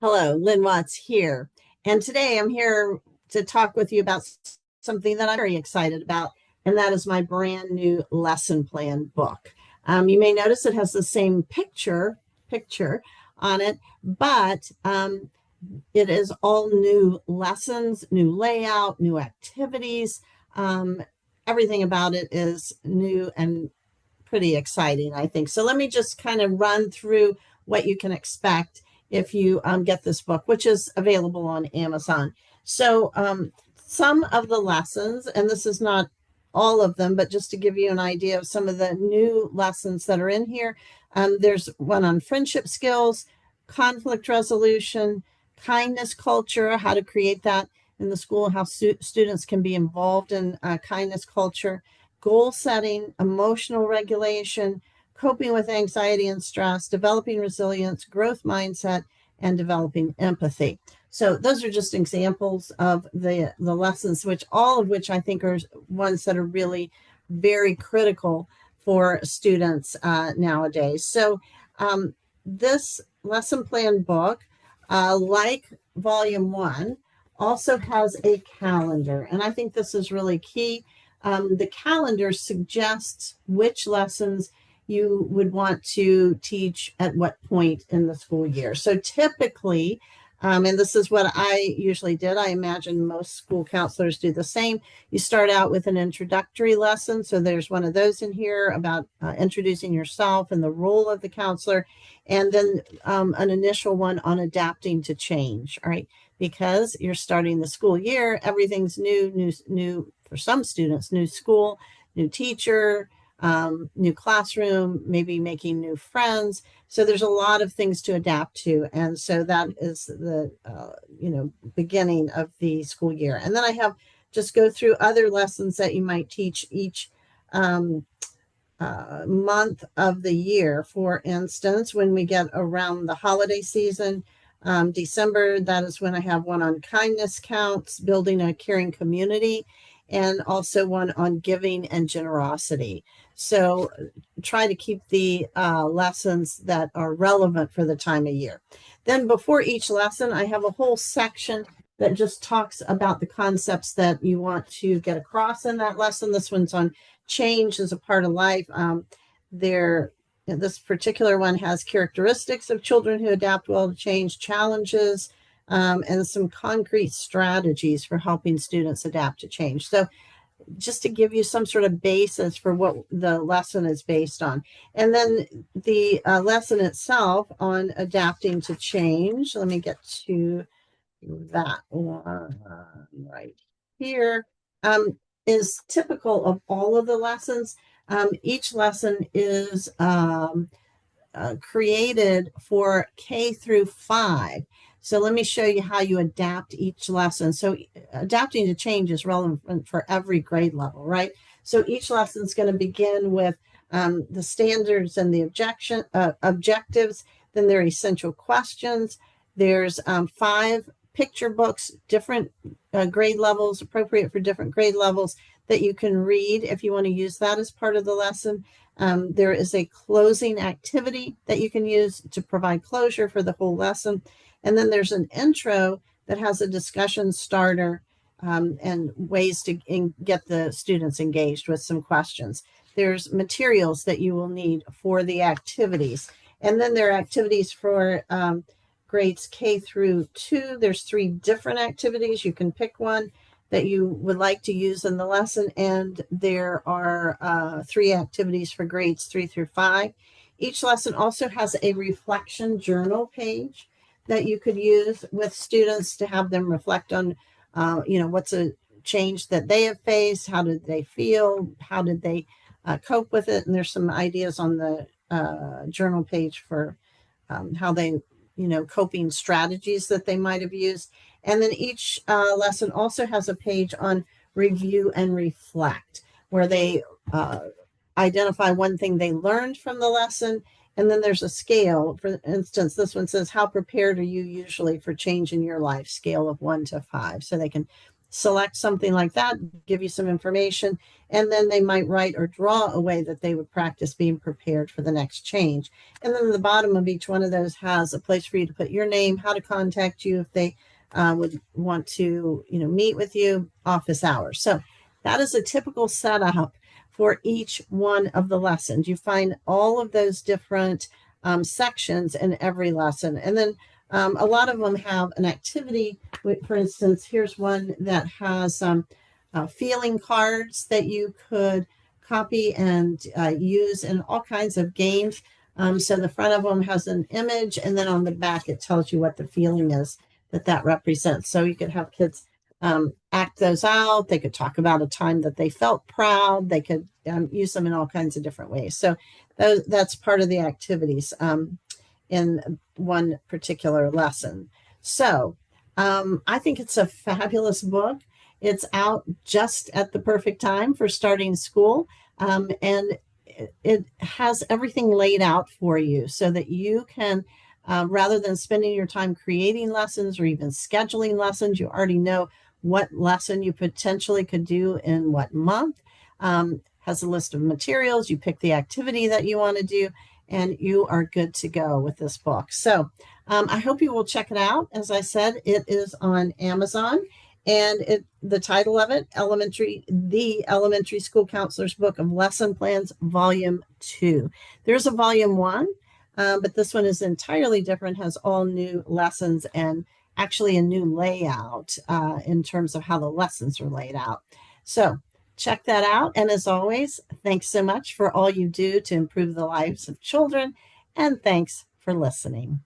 Hello, Lynn Watts here. And today I'm here to talk with you about something that I'm very excited about, and that is my brand new lesson plan book. You may notice it has the same picture on it, but it is all new lessons, new layout, new activities. Um, Everything about it is new and pretty exciting, I think. So let me just kind of run through what you can expect if you get this book, which is available on Amazon. So some of the lessons, and this is not all of them, but just to give you an idea of some of the new lessons that are in here. There's one on friendship skills, conflict resolution, kindness culture, how to create that in the school, how students can be involved in kindness culture, goal setting, emotional regulation, coping with anxiety and stress, developing resilience, growth mindset, and developing empathy. So those are just examples of the lessons, which all of which I think are ones that are really very critical for students nowadays. So this lesson plan book, like volume one, also has a calendar. And I think this is really key. The calendar suggests which lessons you would want to teach at what point in the school year. So typically, and this is what I usually did, I imagine most school counselors do the same. You start out with an introductory lesson. So there's one of those in here about introducing yourself and the role of the counselor, and then an initial one on adapting to change, all right? Because you're starting the school year, everything's new for some students, new school, new teacher, new classroom, maybe making new friends. So there's a lot of things to adapt to. And so that is the, beginning of the school year. And then I have just go through other lessons that you might teach each month of the year. For instance, when we get around the holiday season, December, that is when I have one on kindness counts, building a caring community, and also one on giving and generosity. So try to keep the lessons that are relevant for the time of year. Then before each lesson, I have a whole section that just talks about the concepts that you want to get across in that lesson. This one's on change as a part of life. This particular one has characteristics of children who adapt well to change, challenges, and some concrete strategies for helping students adapt to change. So just to give you some sort of basis for what the lesson is based on. And then the lesson itself on adapting to change. Let me get to that one right here. Is typical of all of the lessons. Each lesson is created for K through 5. So let me show you how you adapt each lesson. So adapting to change is relevant for every grade level, right? So each lesson is going to begin with the standards and the objectives. Then there are essential questions. There's 5 picture books, different grade levels, appropriate for different grade levels, that you can read if you want to use that as part of the lesson. There is a closing activity that you can use to provide closure for the whole lesson. And then there's an intro that has a discussion starter and ways to get the students engaged with some questions. There's materials that you will need for the activities. And then there are activities for grades K through 2. There's 3 different activities. You can pick one that you would like to use in the lesson. And there are 3 activities for grades 3 through 5. Each lesson also has a reflection journal page that you could use with students to have them reflect on, what's a change that they have faced, how did they feel, how did they cope with it. And there's some ideas on the journal page for how they, coping strategies that they might have used. And then each lesson also has a page on review and reflect, where they identify one thing they learned from the lesson. And then there's a scale. For instance, this one says, how prepared are you usually for change in your life? Scale of 1 to 5. So they can select something like that, give you some information, and then they might write or draw a way that they would practice being prepared for the next change. And then the bottom of each one of those has a place for you to put your name, how to contact you if they would want to, meet with you, office hours. So that is a typical setup for each one of the lessons. You find all of those different sections in every lesson. And then a lot of them have an activity. For instance, here's one that has feeling cards that you could copy and use in all kinds of games. So the front of them has an image, and then on the back it tells you what the feeling is that represents. So you could have kids act those out. They could talk about a time that they felt proud. They could use them in all kinds of different ways. So that's part of the activities in one particular lesson. So I think it's a fabulous book. It's out just at the perfect time for starting school. And it has everything laid out for you so that you can, rather than spending your time creating lessons or even scheduling lessons, you already know what lesson you potentially could do in what month. Has a list of materials. You pick the activity that you want to do, and you are good to go with this book. So I hope you will check it out. As I said, it is on Amazon, and the title of it, The Elementary School Counselor's Book of Lesson Plans, Volume 2. There's a Volume 1, but this one is entirely different, has all new lessons and actually a new layout in terms of how the lessons are laid out. So check that out. And as always, thanks so much for all you do to improve the lives of children. And thanks for listening.